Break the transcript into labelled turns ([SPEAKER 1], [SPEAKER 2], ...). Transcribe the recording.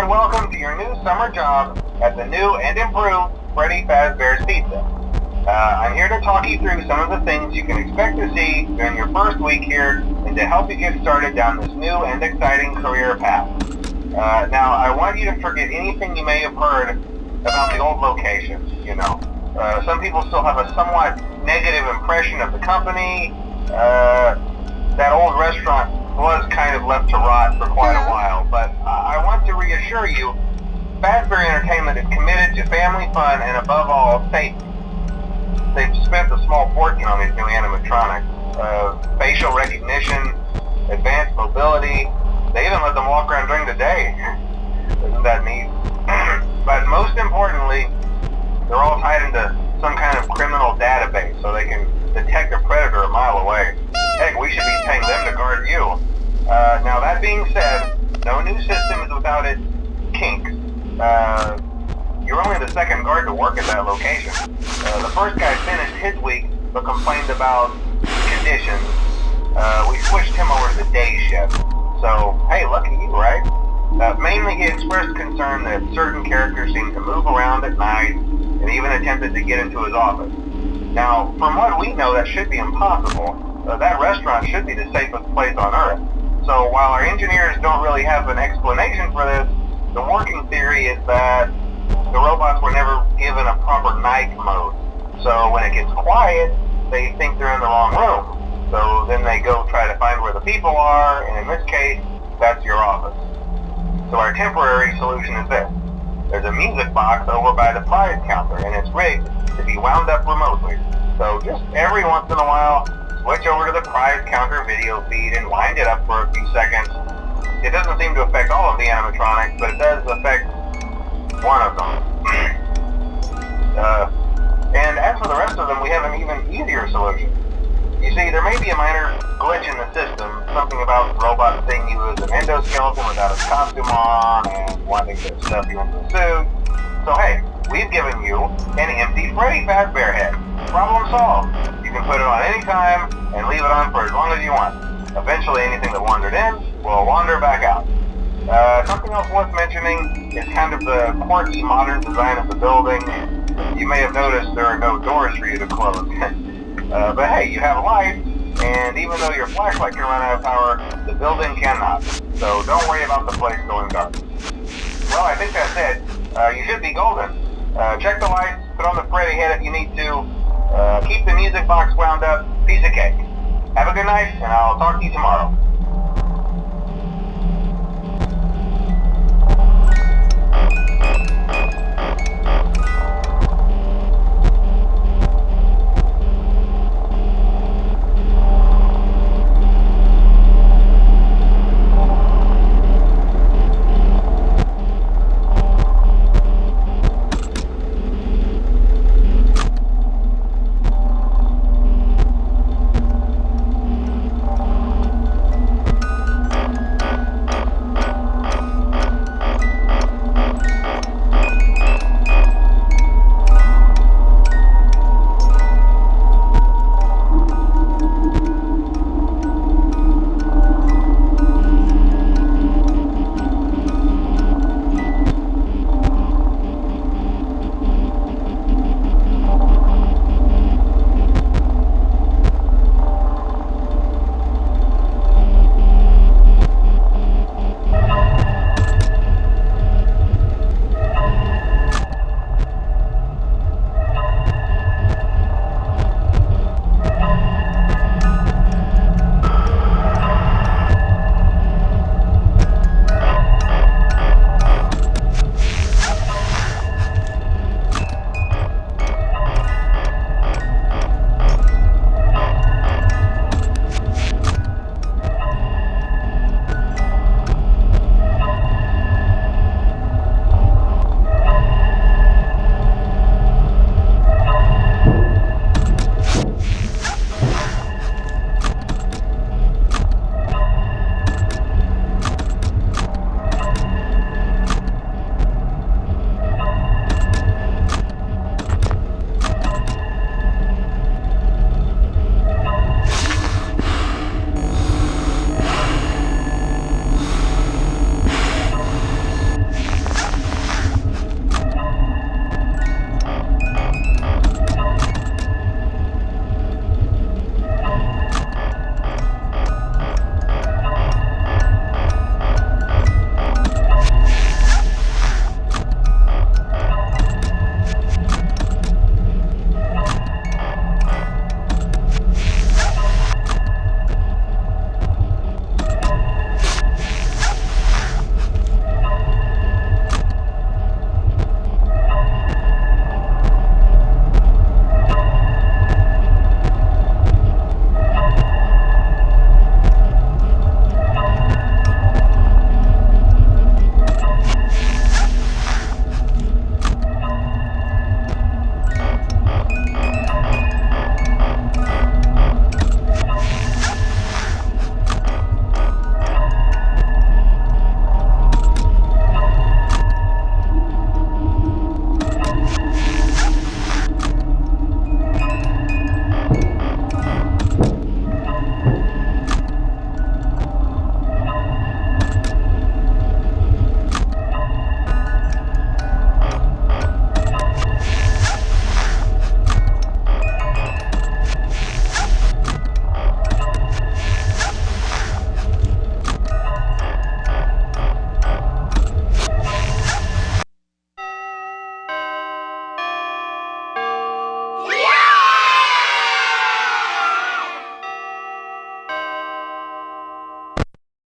[SPEAKER 1] and welcome to your new summer job at the new and improved Freddy Fazbear's Pizza. I'm here to talk you through some of the things you can expect to see during your first week here and to help you get started down this new and exciting career path. Now, I want you to forget anything you may have heard about the old location. Some people still have a somewhat negative impression of the company. That old restaurant was kind of left to rot for quite a while, but I want to reassure you, Fazbear Entertainment is committed to family fun and above all, safety. They've spent a small fortune on these new animatronics. Facial recognition, advanced mobility, they even let them walk around during the day. Isn't that neat? But most importantly, they're all tied into some kind of criminal database so they can detect a predator a mile away. Heck, we should be paying them to guard you. Now that being said, no new system is without its kinks. You're only the second guard to work at that location. The first guy finished his week but complained about conditions. We switched him over to the day shift. So, hey, lucky you, right? Mainly he expressed concern that certain characters seemed to move around at night and even attempted to get into his office. Now, from what we know, that should be impossible. That restaurant should be the safest place on Earth. So while our engineers don't really have an explanation for this, the working theory is that the robots were never given a proper night mode. So when it gets quiet, they think they're in the wrong room. So then they go try to find where the people are, and in this case, that's your office. So our temporary solution is this. There's a music box over by the prize counter, and it's rigged to be wound up remotely. So just every once in a while, switch over to the prize counter video feed and wind it up for a few seconds. It doesn't seem to affect all of the animatronics, but it does affect one of them. And as for the rest of them, we have an even easier solution. You see, there may be a minor glitch in the system, something about robots seeing you as an endoskeleton without a costume on and wanting to stuff you into a suit. So hey, we've given you an empty Freddy Fazbear head. Problem solved. You can put it on any time and leave it on for as long as you want. Eventually anything that wandered in will wander back out. Something else worth mentioning is kind of the quirky modern design of the building. You may have noticed there are no doors for you to close. But hey, you have lights, and even though your flashlight can run out of power, the building cannot. So don't worry about the place going dark. Well, I think that's it. You should be golden. Check the lights, put on the Freddy head if you need to. Keep the music box wound up. Piece of cake. Have a good night, and I'll talk to you tomorrow.